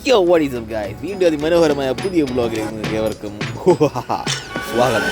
യോ what is up guys, വീണ്ടും അതിമനോഹരമായ പുതിയ വ്ളോഗിലേക്ക് നിങ്ങൾക്ക് ഏവർക്കും സ്വാഗതം.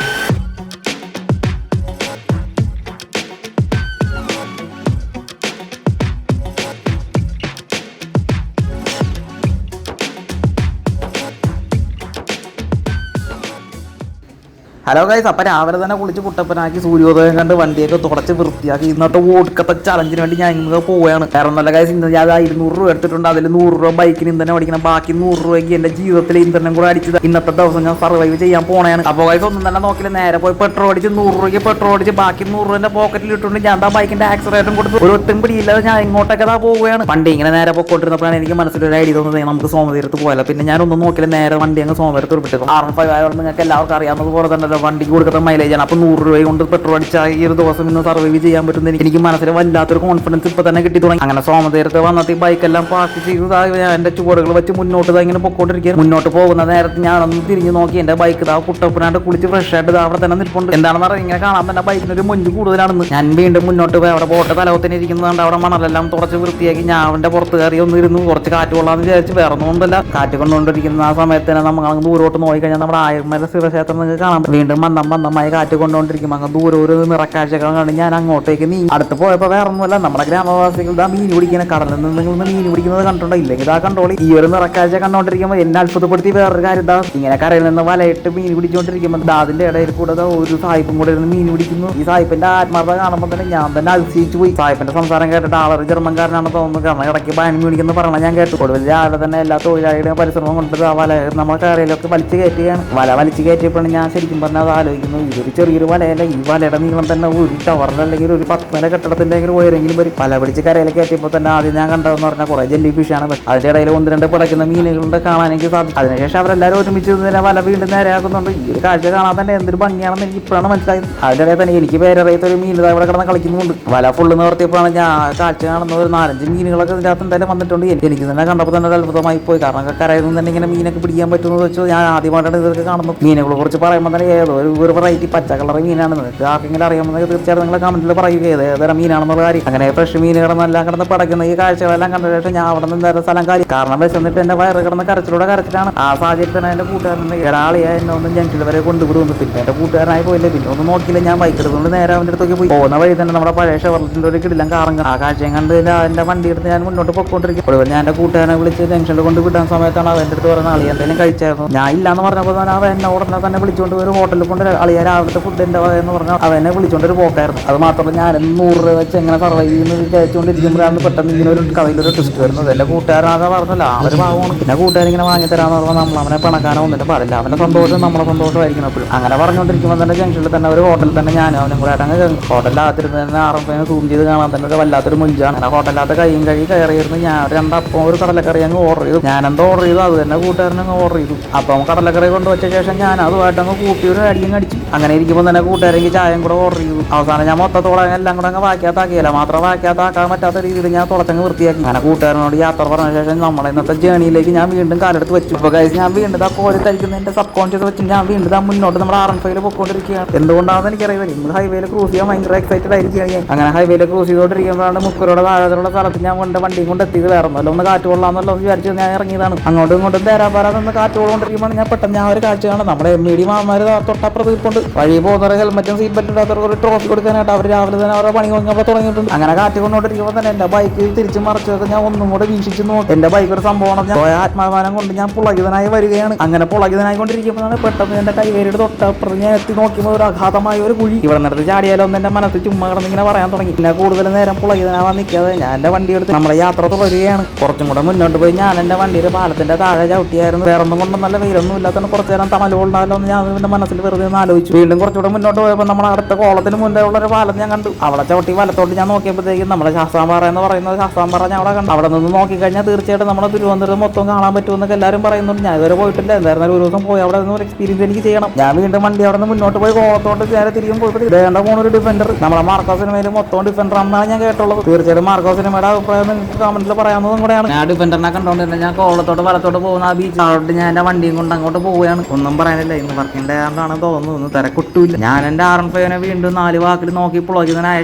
ഹലോ ഗൈസ്, അപ്പം രാവിലെ തന്നെ കുളിച്ച് കുട്ടപ്പനാക്കി സൂര്യോദയം കണ്ട് വണ്ടിയൊക്കെ തുടച്ച് വൃത്തിയാക്കി ഇന്നത്തെ വോഡ്കത്തെ ചലഞ്ചിന് വേണ്ടി ഞാൻ ഇന്ന് പോവുകയാണ്. കാരണം നല്ല ഗൈസ്, ഇന്ന് ഞാൻ 200 രൂപ എടുത്തിട്ടുണ്ട്. അതിൽ 100 രൂപ ബൈക്കിന് ഇന്ധനം അടിക്കണം. ബാക്കി 100 രൂപയ്ക്ക് എൻ്റെ ജീവിതത്തിൽ ഇന്ധനം കൂടെ അടിച്ചത് ഇന്നത്തെ ദിവസം ഞാൻ സർവൈവ് ചെയ്യാൻ പോണയാണ്. അപ്പോൾ ഗൈസ് ഒന്നും തന്നെ നോക്കില്ല, നേരെ പോയി പെട്രോൾ അടിച്ച് 100 രൂപയ്ക്ക് പെട്രോൾ അടിച്ച് ബാക്കി 100 രൂപ പോക്കറ്റിൽ ഇട്ടുകൊണ്ട് ഞാൻ ബൈക്കിന്റെ ആക്സിലേറ്ററും കൊടുത്ത് ഒരു ഒട്ടും പിടിയില്ലാതെ ഞാൻ ഇങ്ങോട്ടൊക്കെ പോവുകയാണ്. വണ്ടി ഇങ്ങനെ നേരെ പോയിക്കൊണ്ടിരുന്നപ്പോഴാണ് എനിക്ക് മനസ്സിലൊരു ഐഡിയ തോന്നുന്നത്, നമുക്ക് സോമതീരത്ത് പോയാലോ. പിന്നെ ഞാനൊന്നും നോക്കില്ല, നേരെ വണ്ടി അങ്ങ് സോമതീരത്ത് വിട്ടു. R15 ആയതുകൊണ്ട് നിങ്ങൾക്ക് എല്ലാവർക്കും അറിയാവുന്നത് പോലെ തന്നെ വണ്ടിക്ക് കൊടുക്കുന്ന മൈലേജാണ്. അപ്പോൾ 100 രൂപ കൊണ്ട് പെട്രോൾ അടിച്ചാൽ ഈ ഒരു ദിവസം ഇന്ന് സർവൈവ് ചെയ്യാൻ പറ്റുന്ന എനിക്ക് മനസ്സിൽ വല്ലാത്തൊരു കോൺഫിഡൻസ് ഇപ്പൊ തന്നെ കിട്ടി തുടങ്ങി. അങ്ങനെ സോമതീരത്ത് വന്നിട്ട് ഈ ബൈക്കെല്ലാം പാർക്ക് ചെയ്ത് എന്റെ ചുവടുകൾ വെച്ച് മുന്നോട്ട് ഇങ്ങനെ പൊക്കോണ്ടിരിക്കുക. മുന്നോട്ട് പോകുന്ന നേരത്ത് ഞാനൊന്ന് തിരിഞ്ഞു നോക്കി, എന്റെ ബൈക്ക് കുട്ടപ്പനായിട്ട് കുളിച്ച് ഫ്രഷ് ആയിട്ട് അവിടെ തന്നെ നിൽപ്പുണ്ട്. എന്താണെന്ന് പറഞ്ഞാൽ ഇങ്ങനെ കാണാൻ തന്നെ ബൈക്കിനൊരു മൊഞ്ച് കൂടുതലാണെന്ന്. ഞാൻ വീണ്ടും മുന്നോട്ട് പോയി അവിടെ ബോട്ട് തലവത്തിന് ഇരിക്കുന്നതുകൊണ്ട് അവിടെ മണലെല്ലാം തുടച്ച് വൃത്തിയാക്കി ഞാൻ അവന്റെ പുറത്ത് കയറി ഒന്ന് ഇരുന്നു കുറച്ച് കാറ്റ് കൊള്ളാന്ന് വിചാരിച്ച്. വേറെ ഒന്നുകൊണ്ടല്ല, കാറ്റ് കൊണ്ടുകൊണ്ടിരിക്കുന്ന ആ സമയത്ത് തന്നെ നമ്മൾ ദൂരോട്ട് നോക്കിക്കഴിഞ്ഞാൽ നമ്മുടെ ആയിരമല ശിവക്ഷേത്രം നിങ്ങൾക്ക് കാണാം. വീണ്ടും മന്ദമായി കാറ്റ് കൊണ്ടുകൊണ്ടിരിക്കും. അങ്ങ് ദൂരെ ഒരു നിറക്കാഴ്ചകൾ കണ്ട് ഞാൻ അങ്ങോട്ടേക്ക് നീ അടുത്ത് പോയപ്പോൾ വേറെ ഒന്നുമല്ല, നമ്മുടെ ഗ്രാമവാസികൾ മീൻ പിടിക്കുന്ന കടലിൽ നിന്ന് മീൻ പിടിക്കുന്നത് കണ്ടോ ഇല്ലെങ്കിൽ ഇതാ കണ്ടോളി. ഈ ഒരു നിറക്കാഴ്ച കണ്ടോണ്ടിരിക്കുമ്പോൾ എന്നെ അത്ഭുതപ്പെടുത്തി വേറൊരു കാര്യം ഇതാ, ഇങ്ങനെ കരയിൽ നിന്ന് വലയിട്ട് മീൻ പിടിച്ചുകൊണ്ടിരിക്കുമ്പോൾ അതിന്റെ ഇടയിൽ കൂടെ ഒരു സായിപ്പും കൂടെ ഇരുന്ന് മീൻ പിടിക്കുന്നു. ഈ സായിപ്പിന്റെ ആത്മാർത്ഥത കാണുമ്പോൾ തന്നെ ഞാൻ തന്നെ അതിശയിച്ചു പോയി. സായിപ്പിന്റെ സംസാരം കേട്ടിട്ട് ആളൊരു ജർമ്മൻകാരനാണ് തോന്നുന്നത്. കാരണം ഇടയ്ക്ക് ബാൻ മേടിക്കുന്ന പറഞ്ഞാൽ ഞാൻ കേട്ടു. കൂടുതൽ രാവിലെ തന്നെ എല്ലാ തൊഴിലാളികളുടെയും പരിശ്രമം കൊണ്ടിട്ട് ആ വല നമ്മൾ കരയിലൊക്കെ വലിച്ചു കയറ്റുകയാണ്. വല വലിച്ചു കയറ്റിയപ്പോഴാണ് ഞാൻ ശരിക്കും പറഞ്ഞാൽ അത് ആലോചിക്കുന്നു, ഇതൊരു ചെറിയൊരു വലയല്ല, ഈ വലയുടെ നീളം തന്നെ ഒരു ടവറിന്റെ അല്ലെങ്കിൽ ഒരു 10 നില കെട്ടിടത്തിന്റെ ഉയരെങ്കിലും വരും. വല പിടിച്ച് കരയിൽ കയറ്റിയപ്പോൾ തന്നെ ആദ്യം ഞാൻ കണ്ടതെന്ന് പറഞ്ഞാൽ കുറെ ജെല്ലി ഫിഷാണ്. അതിന്റെ ഇടയിൽ 1-2 പിടയ്ക്കുന്ന മീനുകളുടെ കാണാൻ എനിക്ക് സാധിച്ചു. അതിനുശേഷം അവരെല്ലാവരും ഒരുമിച്ച് വല വീണ്ടും നേരെയാക്കുന്നുണ്ട്. ഈ ഒരു കാഴ്ച കാണാൻ തന്നെ എന്തൊരു ഭംഗിയാണെന്ന് എനിക്ക് ഇപ്പോഴാണ് മനസ്സിലായത്. അതിന്റെ ഇടയിൽ തന്നെ എനിക്ക് പേരറിയാത്തൊരു മീൻ ഇവിടെ കിടന്ന് കളിക്കുന്നുണ്ട്. വല ഫുള്ള് നിവർത്തിയപ്പോഴാണ് ഞാൻ കാഴ്ച കാണുന്ന ഒരു 4-5 മീനുകളൊക്കെ ഇതിൻ്റെ അകത്ത് എന്തായാലും വന്നിട്ടുണ്ട്. എനിക്ക് തന്നെ കണ്ടപ്പോൾ തന്നെ ഒരു അത്ഭുതമായി പോയി. കാരണം കരയിൽ നിന്ന് തന്നെ ഇങ്ങനെ മീനൊക്കെ പിടിക്കാൻ പറ്റുമെന്ന് വെച്ചാൽ ഞാൻ ആദ്യമായിട്ടാണ് ഇതൊക്കെ കാണുന്നത്. മീനുകളെ കുറിച്ച് പറയുമ്പോൾ തന്നെ ഏതോ ഒരു വെറൈറ്റി പച്ച കളർ മീനാണ്. നിങ്ങൾക്ക് ആർക്കെങ്കിലും അറിയാമെന്ന് തീർച്ചയായിട്ടും നിങ്ങൾ കമന്റിൽ പറയുക ഏതേതരം മീനാണെന്നുള്ള കാര്യം. അങ്ങനെ ഫ്രഷ് മീൻ കിടന്നെല്ലാം കിടന്ന് പടക്കുന്ന ഈ കാഴ്ചകളെല്ലാം കണ്ടിട്ട് ഞാൻ അവിടെ നിന്ന് വേറെ സ്ഥലം കാര്യം. കാരണം വിശന്നിട്ട് എന്റെ വയറ് കിടന്ന് കരച്ചിലാണ്. ആ സാഹചര്യത്തിന് എന്റെ കൂട്ടുകാരൻ്റെ ഒരാളിയായി എന്നെ ഒന്ന് ജംഗ്ഷനിൽ വരെ കൊണ്ടുവിടുന്നു. പിന്നെ എന്റെ കൂട്ടുകാരനായി പോയില്ല, പിന്നെ ഒന്നും നോക്കിയില്ല. ഞാൻ ബൈക്ക് എടുത്തുകൊണ്ട് നേരെ അവൻ്റെ അടുത്തൊക്കെ പോയി. പോകുന്ന വഴി തന്നെ നമ്മുടെ പഴയ ഷെവർലെറ്റിന്റെ ഒരു കിടിലം കാറും ആ കാഴ്ചയും കണ്ട് എന്റെ വണ്ടി എടുത്ത് ഞാൻ മുന്നോട്ട് പൊക്കോണ്ടിരിക്കും. ഒടുവിൽ ഞാൻ എന്റെ കൂട്ടുകാരനെ വിളിച്ച് ജംഗ്ഷനിൽ കൊണ്ട് വിടാൻ സമയത്താണ് അവൻ്റെ അടുത്ത് പറയുന്ന അളിയ എന്തെങ്കിലും കഴിച്ചായിരുന്നു. ഞാൻ ഇല്ലാന്ന് പറഞ്ഞപ്പോൾ തന്നെ അവൻ എന്നെ ഉടനെ തന്നെ വിളിച്ചുകൊണ്ട് ഒരു ഹോട്ടലിൽ കൊണ്ട് അളിയ രാവിലത്തെ ഫുഡ് എന്റെ എന്ന് പറഞ്ഞാൽ അവനെ വിളിച്ചോണ്ടൊരു പോക്കായിരുന്നു. അത് മാത്രമല്ല ഞാൻ 100 രൂപ വെച്ച് എങ്ങനെ സർവൈവ് ചെയ്യുന്നത് വിചാരിച്ചുകൊണ്ടിരിക്കുമ്പോഴാണ് പെട്ടെന്ന് ഇങ്ങനെ ഒരു കഥയിലൊരു ട്വിസ്റ്റ് വരുന്നത്. എന്റെ കൂട്ടുകാരനാകെ പറഞ്ഞല്ല അവര് ഭാഗമാണ്. പിന്നെ കൂട്ടുകാർ ഇങ്ങനെ വാങ്ങിത്തരാന്ന് പറഞ്ഞാൽ നമ്മൾ അവനെ പണക്കാനോ ഒന്നിട്ട് പാടില്ല. അവന്റെ സന്തോഷം നമ്മളെ സന്തോഷമായിരിക്കണം എപ്പോഴും. അങ്ങനെ പറഞ്ഞുകൊണ്ടിരിക്കുമ്പോൾ തന്നെ ജംഗ്ഷനിൽ തന്നെ ഒരു ഹോട്ടലിൽ തന്നെ ഞാനും അവനും കൂടെ ആയിട്ട് ഹോട്ടലിനകത്തിരുന്ന് തന്നെ R15 സൂം ചെയ്ത് കാണാൻ തന്നെ ഒരു വല്ലാത്തൊരു മുഞ്ചാണ്. അങ്ങനെ ഹോട്ടലിനകത്ത് കൈയും കയറിയിരുന്നു. ഞാൻ 2 അപ്പം ഒരു കടലക്കറി അങ്ങ് ഓർഡർ ചെയ്തു. ഞാനെന്തോ ഓർഡർ ചെയ്തു, അത് തന്നെ കൂട്ടുകാരനങ്ങ് ഓർഡർ ചെയ്തു. അപ്പം കടലക്കറി കൊണ്ടുവച്ച ശേഷം ഞാൻ അതുമായിട്ട് അങ്ങ് കൂട്ടി ഒരു അടിയും അടിച്ചു. അങ്ങനെ ഇരിക്കുമ്പോൾ തന്നെ കൂട്ടുകാരെങ്കിൽ ചായയും കൂടെ ഓർഡർ ചെയ്തു. അവസാനം ഞാൻ മൊത്തത്തോടെ എല്ലാം കൂടെ അങ്ങ് വാക്കിയാത്താക്കിയില്ല, മാത്രം വാക്കിയാത്താക്കാൻ പറ്റാത്ത രീതിയിൽ ഞാൻ തുളച്ചങ്ങ് വൃത്തിയാക്കി. അങ്ങനെ കൂട്ടുകാരനോട് യാത്ര പറഞ്ഞ ശേഷം നമ്മളെ ഇന്നത്തെ ജേണിയിലേക്ക് ഞാൻ വീണ്ടും കാലെടുത്ത് വെച്ചു. ഇപ്പോൾ ഗൈസ് ഞാൻ വീണ്ടും ആ കോഴി തരിക്കുന്ന എന്റെ സബ് കോൺഷ്യസ് വെച്ച് ഞാൻ വീണ്ടും മുന്നോട്ട് നമ്മുടെ R15 പൊക്കോണ്ടിരിക്കുകയാണ്. എന്തുകൊണ്ടാണെന്ന് എനിക്കറിയില്ല, നമ്മൾ ഹൈവേയിൽ ക്രൂസ് ചെയ്യാൻ ഭയങ്കര എക്സൈറ്റഡ് ആയിരിക്കുകയാണ്. അങ്ങനെ ഹൈവേയിൽ ക്രൂസ് ചെയ്തോണ്ടിരിക്കുമ്പോഴാണ് മുക്കരോടെ താഴത്തുള്ള സ്ഥലത്ത് ഞാൻ കൊണ്ട് വണ്ടിയും കൊണ്ട് എത്തിയത്. വേറെ ഒന്നല്ല, ഒന്ന് കാറ്റ് കൊള്ളാമെന്നല്ലോ വിചാരിച്ചു ഞാൻ ഇറങ്ങിയതാണ്. അങ്ങോട്ടും ഇങ്ങോട്ടും തേരാപ്പാറ നിന്ന് കാറ്റ് കൊള്ളുകൊണ്ടിരിക്കുമ്പോൾ ഞാൻ പെട്ടെന്ന് ഞാൻ ഒരു കാഴ്ച കാണും. നമ്മുടെ MD മാമാര് തൊട്ടപ്പുറത്ത് ഇരിപ്പുണ്ട്. വഴി പോകുന്നവരെ ഹെൽമെറ്റും സീറ്റ് ബെൽറ്റ് ഇടാത്തവർക്ക് ഒരു ട്രോഫി കൊടുക്കാനായിട്ട് അവർ രാവിലെ തന്നെ അവരുടെ പണി അവിടെ തുടങ്ങിയിട്ടുണ്ട്. അങ്ങനെ കാറ്റ് കൊണ്ടോണ്ടിരിക്കുമ്പോൾ തന്നെ എന്റെ ബൈക്ക് തിരിച്ച് മറിച്ചൊക്കെ ഞാൻ ഒന്നും കൂടെ വീക്ഷിച്ച് നോക്കി. എന്റെ ബൈക്ക് ഒരു സംഭവമാണ്. ഞാൻ ആത്മാഭിമാനം കൊണ്ട് ഞാൻ പുളകിതനായി വരികയാണ്. അങ്ങനെ പുളകിതനായി കൊണ്ടിരിക്കുമ്പോഴാണ് പെട്ടെന്ന് എന്റെ കൈവേരിയുടെ തൊട്ടപ്പുറത്ത് ഞാൻ എത്തി നോക്കിയപ്പോൾ ഒരു അഘാതമായ ഒരു കുഴി. ഇവിടെ നിന്നിട്ട് ചാടിയാലോ എന്ന് എന്റെ മനസ്സിൽ ചുമ്മാ കിടന്നിങ്ങനെ പറയാൻ തുടങ്ങി. പിന്നെ കൂടുതൽ നേരം പുളകിതനാവാൻ നിൽക്കാതെ ഞാൻ എന്റെ വണ്ടി എടുത്ത് നമ്മുടെ യാത്ര തുടരുകയാണ്. കുറച്ചും കൂടെ മുന്നോട്ട് പോയി ഞാൻ എന്റെ വണ്ടിയുടെ പാലത്തിന്റെ താഴെ ചവിട്ടിയായിരുന്നു. വേറെ ഒന്നും കൊണ്ടും നല്ല വെയിലൊന്നും ഇല്ലാത്ത കുറച്ചു നേരം തണലുകൊണ്ടാലോ എന്ന് ഞാൻ എന്റെ മനസ്സിൽ വെറുതെ ഒന്ന് ആലോചിച്ചു. വീണ്ടും കുറച്ചുകൂടെ മുന്നോട്ട് പോയപ്പോൾ നമ്മുടെ അടുത്ത കോളത്തിന് മുന്നേ ഉള്ള ഒരു പാലം ഞാൻ കണ്ടു. അവിടെ ചവിട്ടി വലത്തോട്ട് ഞാൻ നോക്കിയപ്പോഴത്തേക്കും നമ്മുടെ ശാസ്താംപാറ എന്ന് പറയുന്നത് ശാസ്താംപാറ ഞാൻ അവിടെ കണ്ടു. അവിടെ നിന്ന് നോക്കിക്കഴിഞ്ഞാൽ തീർച്ചയായിട്ടും നമ്മുടെ തിരുവനന്തപുരം മൊത്തം കാണാൻ പറ്റുമെന്നൊക്കെ എല്ലാവരും പറയുന്നുണ്ട്. ഞാൻ ഇതുവരെ പോയിട്ടില്ല. എന്തായിരുന്നാലും ഒരു ദിവസം പോയി അവിടെ നിന്ന് ഒരു എക്സ്പീരിയൻസ് എനിക്ക് ചെയ്യണം. ഞാൻ വീണ്ടും വണ്ടി അവിടെ നിന്ന് മുന്നോട്ട് പോയി കോളത്തോട്ട് നേരെ തിരികും പോയപ്പോൾ ഇതേണ്ട പോകുന്ന ഒരു ഡിഫൻഡർ. നമ്മുടെ മാർക്കോ സിനിമയിൽ മൊത്തം ഡിഫൻഡർ ആണെന്നാണ് ഞാൻ കേട്ടുള്ളത്. തീർച്ചയായിട്ടും മാർക്കോ സിനിമയുടെ അഭിപ്രായം നിങ്ങൾക്ക് കമന്റിൽ പറയാവുന്നതും കൂടെയാണ്. ഞാൻ ഡിഫൻഡറിനെ കണ്ടുകൊണ്ടിരുന്നത് ഞാൻ കോളത്തോട്ട് വലത്തോട്ട് പോകുന്ന ആ ബീച്ചിലോട്ട് ഞാൻ എന്റെ വണ്ടിയും കൊണ്ട് അങ്ങോട്ട് പോവുകയാണ്. ഒന്നും പറയാനില്ല, ഇന്ന് വർക്കിംഗ് ഡേ ആകുമ്പോൾ തിരക്കാണെന്ന് തോന്നുന്നു. തിരക്കൊട്ടുമില്ല. ഞാൻ എൻ്റെ R15 വീണ്ടും 4 വാക്കിൽ നോക്കി പുളകുന്നതിനായ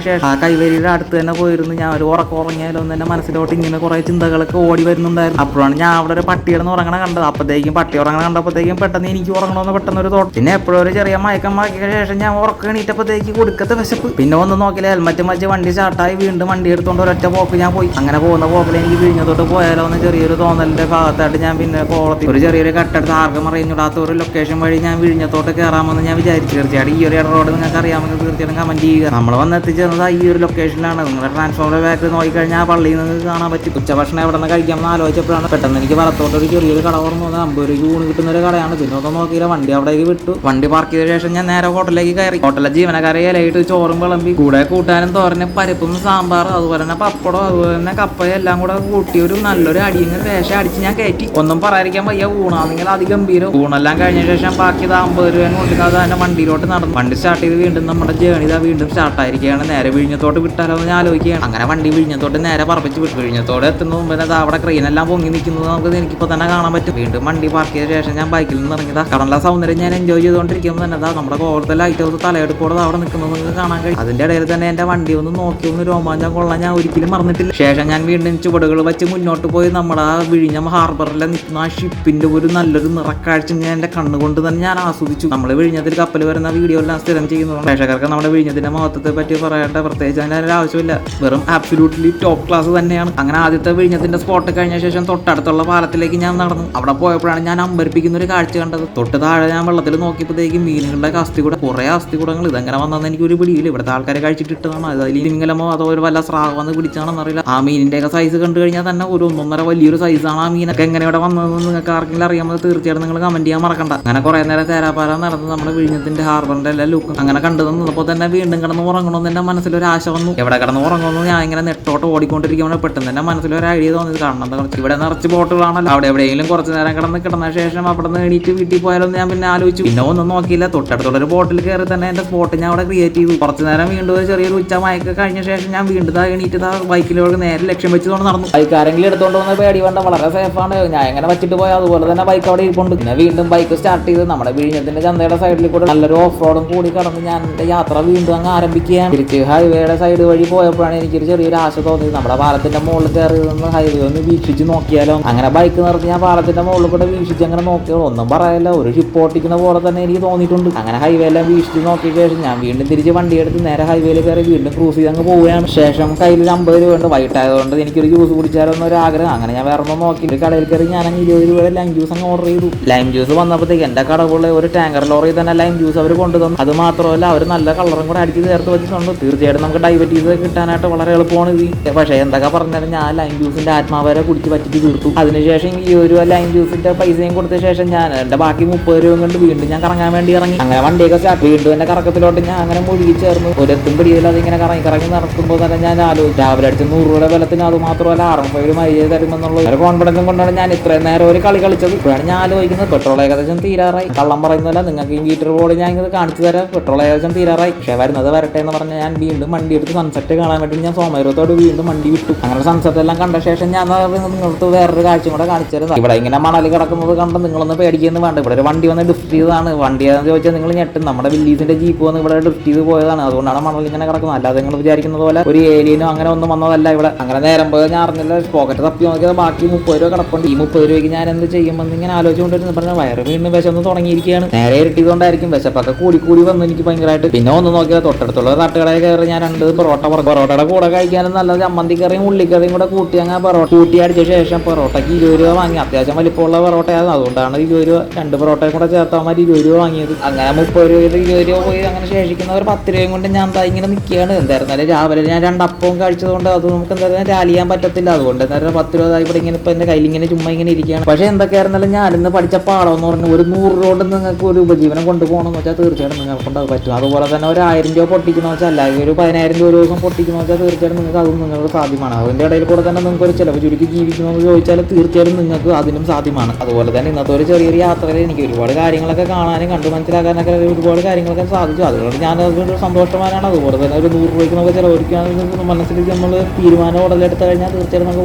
ശേഷം ആ കൈവരിയുടെ അടുത്ത് തന്നെ പോയിരുന്നു. ഞാൻ ഒരു ഉറങ്ങിയാലോ എന്ന് എൻ്റെ മനസ്സിലോട്ട് ഇങ്ങനെ കുറെ ചിന്തകളൊക്കെ ഓടി വരുന്നുണ്ടായിരുന്നു. അപ്പോഴാണ് ഞാൻ അവിടെ ഒരു പട്ടിയുടെ ഉറങ്ങണ കണ്ടത്. അപ്പോഴത്തേക്കും പട്ടി ഉറങ്ങണ കണ്ടപ്പോഴത്തേക്കും പെട്ടെന്ന് എനിക്ക് ഉറങ്ങണമെന്ന് പെട്ടെന്ന് ഒരു തോട്ട്. പിന്നെ എപ്പോഴും ഒരു ചെറിയ മയക്കമാക്കിയ ശേഷം ഞാൻ ഉറക്കണീറ്റപ്പോഴത്തേക്ക് കൊടുക്കത്തെ വിശപ്പ്. പിന്നെ ഒന്നും നോക്കില്ല, ഹെൽമറ്റ് വെച്ച് വണ്ടി സ്റ്റാർട്ടായി വീണ്ടും വണ്ടി എടുത്തുകൊണ്ട് ഒരൊറ്റ പോക്ക് ഞാൻ പോയി. അങ്ങനെ പോകുന്ന പോക്കിൽ എനിക്ക് വിഴിഞ്ഞത്തോട്ട് പോയാലോ എന്ന് ചെറിയൊരു തോന്നലിന്റെ ഭാഗത്തായിട്ട് ഞാൻ പിന്നെ കോളത്തിൽ ഒരു ചെറിയൊരു കട്ടെടുത്ത് ആർക്കും അറിഞ്ഞൂടാത്ത ഒരു ലൊക്കേഷൻ വഴി ഞാൻ വിഴിഞ്ഞത്തോട്ട് കയറാമെന്ന് ഞാൻ വിചാരിച്ചു. തീർച്ചയായിട്ടും ഈ ഒരു റോഡ് നിങ്ങൾക്ക് അറിയാമെങ്കിൽ തീർച്ചയായിട്ടും കമന്റ് ചെയ്യുക. നമ്മൾ വന്ന് എത്തിച്ചേർന്നത് ഈ ഒരു ലൊക്കേഷനിലാണ്. നിങ്ങളുടെ ട്രാൻസ്ഫോമർ ബാക്കിൽ നോക്കിക്കഴിഞ്ഞാൽ ആ പള്ളിയിൽ നിങ്ങൾക്ക് കാണാൻ പറ്റും. ഉച്ചഭക്ഷണം എവിടെ നിന്ന് കഴിക്കാമെന്ന് ആലോചിച്ചപ്പോഴാണ് പെട്ടെന്ന് എനിക്ക് വലത്തോട്ട് ഒരു ചെറിയൊരു കട ഓർമ്മ വന്നത്. 50 രൂപ ഊണ് കിട്ടുന്ന ഒരു കടയാണ്. പിന്നെ ഒന്നും നോക്കിയില്ല, വണ്ടി അവിടേക്ക് വിട്ടു. വണ്ടി പാർക്ക് ചെയ്ത ശേഷം ഞാൻ നേരെ ഹോട്ടലിലേക്ക് കയറി. ഹോട്ടലിലെ ജീവനക്കാരെ ഇലയിട്ട് ചോറും വിളമ്പി കൂടെ കൂട്ടാനും തോരനും പരിപ്പും സാമ്പാർ അതുപോലെ തന്നെ പപ്പടം അതുപോലെ തന്നെ കപ്പയും എല്ലാം കൂടെ കൂട്ടി ഒരു നല്ലൊരു അടിയും വേഷം അടിച്ച് ഞാൻ കയറ്റി. ഒന്നും പറയാതിരിക്കാൻ വയ്യ, ഊണാണെങ്കിൽ അതിഗംഭീരം. ഊണെല്ലാം കഴിഞ്ഞ ശേഷം ബാക്കി 50 രൂപ കൊണ്ടില്ലാതെ തന്നെ വണ്ടിയിലോട്ട് നടന്നു. വണ്ടി സ്റ്റാർട്ട് ചെയ്ത് വീണ്ടും നമ്മുടെ ജേണി വീണ്ടും സ്റ്റാർട്ടായിരിക്കുകയാണ്. നേരെ വിഴിഞ്ഞത്തോട്ട് വിട്ടാലോ എന്ന് ഞാൻ ആലോചിക്കുകയാണ്. അങ്ങനെ വണ്ടി വിഴിഞ്ഞത്തോട്ട് നേരെ പറപ്പിച്ച് വിട്ടു. വിഴിഞ്ഞത്തോട് എത്തുന്ന മുമ്പ് അവിടെ ക്രെയിനെല്ലാം പൊങ്ങി നിൽക്കുന്നത് നമുക്ക് എനിക്കിപ്പോൾ തന്നെ കാണാൻ പറ്റും. വീണ്ടും വണ്ടി പാർക്ക് ചെയ്ത ശേഷം ഞാൻ ബൈക്കിൽ നിന്ന് ഇറങ്ങിയതാ. കടലിലെ സൗന്ദര്യം ഞാൻ എൻജോയ് ചെയ്തുകൊണ്ടിരിക്കുമ്പോൾ തന്നെ നമ്മുടെ കോളത്തെ ലൈറ്റ് ഹൗസ് തലയെടുപ്പോടെ അവിടെ നിൽക്കുന്നത് നിങ്ങൾക്ക് കാണാൻ കഴിയും. അതിന്റെ ഇടയിൽ തന്നെ എന്റെ വണ്ടി ഒന്ന് നോക്കി ഒന്ന് രോമാഞ്ചം കൊള്ളാൻ ഞാൻ ഒരിക്കലും മറന്നിട്ടില്ല. ശേഷം ഞാൻ വീണ്ടും ചുവടുകൾ വെച്ച് മുന്നോട്ട് പോയി നമ്മുടെ ആ വിഴിഞ്ഞം ഹാർബറിലെ നിൽക്കുന്ന ആ ഷിപ്പിന്റെ ഒരു നല്ലൊരു നിറക്കാഴ്ച ഞാൻ എന്റെ കണ്ണുകൊണ്ട് തന്നെ ഞാൻ ആസ്വദിച്ചു. നമ്മൾ വിഴിഞ്ഞത്തിൽ കപ്പൽ വരുന്ന വീഡിയോ എല്ലാം സ്ഥിരം ചെയ്യുന്നതാണ്. പ്രേക്ഷകർക്ക് നമ്മുടെ വിഴിഞ്ഞത്തിന്റെ മഹത്വത്തെ പറ്റി പറയേണ്ട പ്രത്യേകിച്ച് അതിന്റെ ആവശ്യമില്ല. വെറും ആബ്സല്യൂട്ട്ലി ടോപ്പ് ക്ലാസ് തന്നെയാണ്. അങ്ങനെ ആദ്യത്തെ വിഴിഞ്ഞത്തിന്റെ സ്പോട്ട് കഴിഞ്ഞ ശേഷം തൊട്ടടുത്തുള്ള പാലത്തിലേക്ക് ഞാൻ നടന്നു. അവിടെ പോയപ്പോഴാണ് ഞാൻ അമ്പരിപ്പിക്കുന്ന ഒരു കാഴ്ച കണ്ടത്. തൊട്ട് താഴെ ഞാൻ വെള്ളത്തിൽ നോക്കിയപ്പോഴത്തേക്കും മീനുകളുടെ അസ്ഥികൂട കുറെ അസ്ഥികൂടങ്ങൾ. ഇതെങ്ങനെ വന്നതെന്ന് എനിക്ക് ഒരു പിടിയില്ല. ഇവിടുത്തെ ആൾക്കാരെ കഴിച്ചിട്ടിട്ടതാണ്. അതിൽ തിമിംഗലമോ അതോ ഒരു വല്ല സ്രാവന്ന് പിടിച്ചാണെന്ന് അറിയില്ല. ആ മീനിന്റെയൊക്കെ സൈസ് കണ്ടു കഴിഞ്ഞാൽ തന്നെ ഒരു 1.5 വലിയൊരു സൈസാണ്. ആ മീനൊക്കെ എങ്ങനെ ഇവിടെ വന്നതെന്ന് നിങ്ങൾക്ക് ആർക്കെങ്കിലും അറിയാമെന്ന് തീർച്ചയായിട്ടും നിങ്ങൾ കമന്റ് ചെയ്യാൻ മറക്കണ്ട. അങ്ങനെ കുറെ നേരം തേരാപ്പാല നടന്ന് നമ്മുടെ വിഴിഞ്ഞത്തിന്റെ ഹാർബറിന്റെ എല്ലാ ലുക്കും അങ്ങനെ കണ്ടു തന്നപ്പോൾ തന്നെ വീണ്ടും കിടന്ന് ഉറങ്ങണമെന്ന് എന്റെ മനസ്സിലൊരു ആശ വന്നു. എവിടെ കിടന്ന് ഉറങ്ങുമെന്ന് ഞാൻ ഇങ്ങനെ നെട്ടോട്ട് ഓടിക്കൊണ്ടിരിക്കുമ്പോൾ പെട്ടെന്ന് എന്റെ മനസ്സിലൊരു ഐഡിയ തോന്നിയത്. കാരണം ഇവിടെ നിറച്ച് ബോട്ടുകളാണല്ലോ, അവിടെ എവിടെയെങ്കിലും കുറച്ച് നേരം കിടന്ന ശേഷം അവിടെ നിന്ന് എണീറ്റ് വീട്ടിൽ പോയാലൊന്നും ഞാൻ പിന്നെ ആലോചിച്ചു. പിന്നെ ഒന്നും നോക്കിയില്ല, തൊട്ടടുത്തുള്ള ഒരു ബോട്ടിൽ കയറി തന്നെ എന്റെ സ്പോട്ട് ഞാൻ അവിടെ ക്രിയേറ്റ് ചെയ്തു. കുറച്ച് നേരം വീണ്ടും ഒരു ചെറിയൊരു ഉച്ചമയൊക്കെ കഴിഞ്ഞ ശേഷം ഞാൻ വീണ്ടും എണീറ്റ് ബൈക്കിലോട്ട് നേരെ ലക്ഷ്യം വെച്ചുകൊണ്ട് നടന്നു. ബൈക്കാരെങ്കിലും എടുത്തോണ്ട് വന്ന പേടി വേണ്ട, വളരെ സേഫാണ്. ഞാൻ എങ്ങനെ വെച്ചിട്ട് പോയാൽ അതുപോലെ തന്നെ ബൈക്ക് അവിടെ ഇരിപ്പുണ്ട്. പിന്നെ വീണ്ടും ബൈക്ക് സ്റ്റാർട്ട് ചെയ്ത് നമ്മുടെ വിഴിഞ്ഞത്തിന്റെ ചന്തയുടെ സൈഡിൽ കൂടെ നല്ലൊരു ഓഫ് റോഡും കൂടി കടന്ന് ഞാൻ എന്റെ യാത്ര വീണ്ടും അങ്ങ് ആരംഭിക്കുകയാണ്. തിരിച്ച് ഹൈവേയുടെ സൈഡ് വഴി പോയപ്പോഴാണ് എനിക്കൊരു ചെറിയൊരു ആശ തോന്നിയത്. നമ്മുടെ പാലത്തിന്റെ മുകളിൽ കയറി നിന്ന് ഹൈവേ ഒന്ന് വീക്ഷിച്ച് നോക്കിയാലോ. അങ്ങനെ ബൈക്ക് നിർത്തി ഞാൻ പാലത്തിന്റെ മുകളിൽ കൂടെ വീക്ഷിച്ച് അങ്ങനെ നോക്കിയാലോ. ഒന്നും പറയല്ല, ഒരു ഷിപ്പ് ഓട്ടിക്കുന്ന പോലെ തന്നെ എനിക്ക് തോന്നിയിട്ടുണ്ട്. അങ്ങനെ ഹൈവേ എല്ലാം വീക്ഷിച്ച് നോക്കിയ ശേഷം ഞാൻ വീണ്ടും തിരിച്ച് വണ്ടി എടുത്ത് നേരെ ഹൈവേയിൽ കയറി വീണ്ടും ക്രൂസ് ചെയ്ത് അങ്ങ് പോവുകയാണ്. ശേഷം കയ്യിൽ 50 രൂപ ഉണ്ട്. വൈകിട്ടായതുകൊണ്ട് എനിക്കൊരു ജ്യൂസ് കുടിച്ചാലോ എന്നൊരു ആഗ്രഹം. അങ്ങനെ ഞാൻ വേറെ ഒന്നും നോക്കി കടയിൽ കയറി ഞാൻ 20 രൂപയുടെ ലൈം ജ്യൂസ് അങ്ങ് ഓർഡർ ചെയ്തു. ലൈം ജ്യൂസ് വന്നപ്പോഴത്തേക്ക് എന്റെ കടവുള്ള ഒരു ടാങ്കർ ലോറി തന്നെ ലൈം ജ്യൂസ് അവർ കൊണ്ടുതന്നു. അത് മാത്രമല്ല അവർ നല്ല കളറും കൂടെ അടിച്ച് ചേർത്ത് വെച്ചിട്ടുണ്ട്. തീർച്ചയായിട്ടും നമുക്ക് ഡയബറ്റീസ് കിട്ടാനായിട്ട് വളരെ എളുപ്പമാണ് ഇത്. പക്ഷേ എന്തൊക്കെ പറഞ്ഞാലും ഞാൻ ലൈം ജ്യൂസിന്റെ ആത്മാവരെ കുടിച്ച് പറ്റിച്ച് തീർത്തു. അതിനുശേഷം ഈ ഒരു ലൈം ജ്യൂസിന്റെ പൈസയും കൊടുത്ത ശേഷം ഞാൻ എന്റെ ബാക്കി 30 രൂപ കൊണ്ട് വീണ്ടും ഞാൻ കറങ്ങാൻ വേണ്ടി ഇറങ്ങി. അങ്ങനെ വണ്ടിയൊക്കെ സ്റ്റാർട്ട് വീണ്ടും എന്റെ കറക്കത്തിലോട്ട് ഞാൻ അങ്ങനെ മുഴുകി ചേർന്നു. ഒരെത്തും പിടിയിൽ അതിങ്ങനെ കറങ്ങി നടക്കുമ്പോൾ തന്നെ ഞാൻ ആലോചിച്ചു രാവിലെ അടിച്ച് 100 രൂപയുടെ ബലത്തിന് അത് മാത്രമല്ല R15 മൈലേജ് തരുമെന്നുള്ള ഒരു കോൺഫിഡൻസും കൊണ്ടാണ് ഞാൻ ഇത്രയും നേരം ഒരു കളി കളിച്ചത്. ഇപ്പോഴാണ് ഞാൻ ആലോചിക്കുന്നത് പെട്രോൾ ഏകദേശം തീരാറായി. കള്ളം പറയുന്നില്ല, നിങ്ങൾക്ക് ഈ മീറ്റർ ബോർഡ് ഞാൻ ഇത് കാണിച്ചു തരാം. പെട്രോൾ ഏകദേശം തീരാറായി. പക്ഷേ വരുന്നത് വരട്ടെ എന്ന് പറഞ്ഞാൽ ഞാൻ വീണ്ടും വണ്ടി എടുത്ത് സൺസെറ്റ് കാണാൻ വേണ്ടി ഞാൻ സോമേരത്തോട് വീണ്ടും വണ്ടി വിട്ടു. അങ്ങനെ സൺസെറ്റ് എല്ലാം കണ്ട ശേഷം ഞാൻ നിങ്ങൾക്ക് വേറൊരു കാഴ്ചയും കൂടെ കാണിച്ചു തരുന്നത്. ഇവിടെ ഇങ്ങനെ മണൽ കിടക്കുന്നത് കണ്ട് നിങ്ങളൊന്ന് പേടിക്കുന്നു വേണ്ട. ഇവിടെ ഒരു വണ്ടി വന്ന് ഡ്രിഫ്റ്റ് ചെയ്തതാണ്. വണ്ടി ഏതാണെന്ന് ചോദിച്ചാൽ നിങ്ങൾ ഞെട്ടും. നമ്മുടെ വില്ലീസിന്റെ ജീപ്പ് വന്ന് ഇവിടെ ഡ്രിഫ്റ്റ് ചെയ്ത് പോയതാണ്. അതുകൊണ്ടാണ് മണൽ ഇങ്ങനെ കിടക്കുന്നത്. അല്ലാതെ നിങ്ങൾ വിചാരിക്കുന്നത് പോലെ ഒരു ഏരിയനോ അങ്ങനെ ഒന്നും വന്നതല്ല ഇവിടെ. അങ്ങനെ നേരം പോയി ഞാൻ അറിഞ്ഞില്ല, പോക്കറ്റ് തപ്പി നോക്കിയത് ബാക്കി 30 രൂപ കിടപ്പുണ്ട്. ഈ 30 രൂപയ്ക്ക് ഞാൻ എന്ത് ചെയ്യുമെന്ന് ഇങ്ങനെ ആലോചിച്ചുകൊണ്ടിരുന്നു. പറഞ്ഞാൽ വയറ് വീണ്ടും വിശന്ന് തുടങ്ങിയിരിക്കുകയാണ്. നേരെ ഇരട്ടിയതുകൊണ്ടായിരിക്കും വിശപ്പൊക്കെ കൂടി വന്ന് എനിക്ക് ഭയങ്കരമായിട്ട്. പിന്നെ ഒന്ന് നോക്കിയാൽ തൊട്ടടുത്തുള്ള തട്ടുകടയിൽ കയറി ഞാൻ 2 പൊറോട്ടയുടെ കൂടെ കഴിക്കാനും നല്ല ചമ്മന്തിക്കറിയും ഉള്ളിക്കറിയും കൂടെ കൂട്ടി അങ്ങനെ കൂട്ടി അടിച്ച ശേഷം പൊറോട്ടയ്ക്ക് 20 രൂപ വാങ്ങി. അത്യാവശ്യം വലിപ്പമുള്ള പൊറോട്ടയായിരുന്നു, അതുകൊണ്ടാണ് 20 രൂപ. 2 പൊറോട്ടയും കൂടെ ചേർത്താൽ മതി 20 രൂപ വാങ്ങിയത്. അങ്ങനെ 30 രൂപ 20 രൂപ പോയി. അങ്ങനെ ശേഷിക്കുന്ന ഒരു 10 രൂപയും കൊണ്ട് ഞാൻ ഇങ്ങനെ നിൽക്കുകയാണ്. എന്തായിരുന്നാലും രാവിലെ ഞാൻ 2 അപ്പവും കഴിച്ചതുകൊണ്ട് അത് നമുക്ക് എന്തായാലും റാലി ചെയ്യാൻ പറ്റത്തില്ല. അതുകൊണ്ട് എന്തായാലും 10 രൂപ ഇവിടെ ഇങ്ങനെ ഇപ്പൊ എന്റെ കയ്യിൽ ഇങ്ങനെ ചുമ്മാ ഇങ്ങനെ ഇരിക്കുകയാണ്. പക്ഷേ എന്തൊക്കെയായിരുന്നാലും ഞാനിന്ന് പഠിച്ച പാഠം എന്ന് പറഞ്ഞാൽ ഒരു 100 രൂപ കൊണ്ട് നിങ്ങൾക്ക് ഒരു ഉപജീവനം കൊണ്ടുപോകണമെന്ന് വെച്ചാൽ തീർച്ചയായിട്ടും നിങ്ങൾക്ക് കൊണ്ട് അത് പറ്റും. അതുപോലെ തന്നെ ഒരു 1000 രൂപ പൊട്ടിക്കുന്ന വെച്ചാൽ അല്ലെങ്കിൽ ഒരു 10,000 രൂപ ഒരു ദിവസം പൊട്ടിക്കുന്ന വെച്ചാൽ തീർച്ചയായിട്ടും നിങ്ങൾക്ക് അതും നിങ്ങൾക്ക് സാധ്യമാണ്. അതിന്റെ ഇടയിൽ കൂടെ തന്നെ നിങ്ങൾക്ക് ഒരു ചിലവ് ചുരുക്കി ജീവിക്കണമെന്ന് ചോദിച്ചാൽ തീർച്ചയായും നിങ്ങൾക്ക് അതിനും സാധ്യമാണ്. അതുപോലെ തന്നെ ഇന്നത്തെ ഒരു ചെറിയൊരു യാത്രയിൽ എനിക്ക് ഒരുപാട് കാര്യങ്ങളൊക്കെ കാണാനും കണ്ടു മനസ്സിലാക്കാനൊക്കെ ഒരുപാട് കാര്യങ്ങളൊക്കെ സാധിച്ചു. അതുകൊണ്ട് ഞാൻ അതൊരു സന്തോഷവാനാണ്. അതുപോലെ തന്നെ ഒരു 100 രൂപയ്ക്ക് നമുക്ക് ചിലവഴിക്കുകയാണെങ്കിൽ മനസ്സിലേക്ക് നമ്മൾ തീരുമാനം ഉടലെടുത്ത് കഴിഞ്ഞാൽ തീർച്ചയായും നമുക്ക്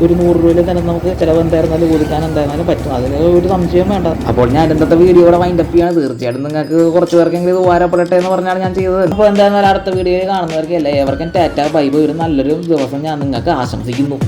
ഒരു 100 രൂപയിൽ തന്നെ നമുക്ക് ചിലവ് എന്തായിരുന്നാലും ഒതുക്കാൻ എന്തായിരുന്നാലും പറ്റും. അതിന് ഒരു സംശയം വേണ്ട. അപ്പോൾ ഞാൻ ഇന്നത്തെ വീഡിയോയുടെ വൈൻഡപ്പ് ചെയ്യാൻ തീർച്ചയായിട്ടും നിങ്ങൾക്ക് കുറച്ച് പേർക്കെങ്കിലും ഇത് ഉപകാരപ്പെടട്ടെ എന്ന് പറഞ്ഞാണ് ഞാൻ ചെയ്തത്. അപ്പോൾ എന്തായാലും അടുത്ത വീഡിയോയിൽ കാണുന്നവർക്ക് എല്ലാവർക്കും ടാറ്റ ബൈ ബൈ. ഒരു നല്ലൊരു ദിവസം ഞാൻ നിങ്ങൾക്ക് ആശംസിക്കുന്നു.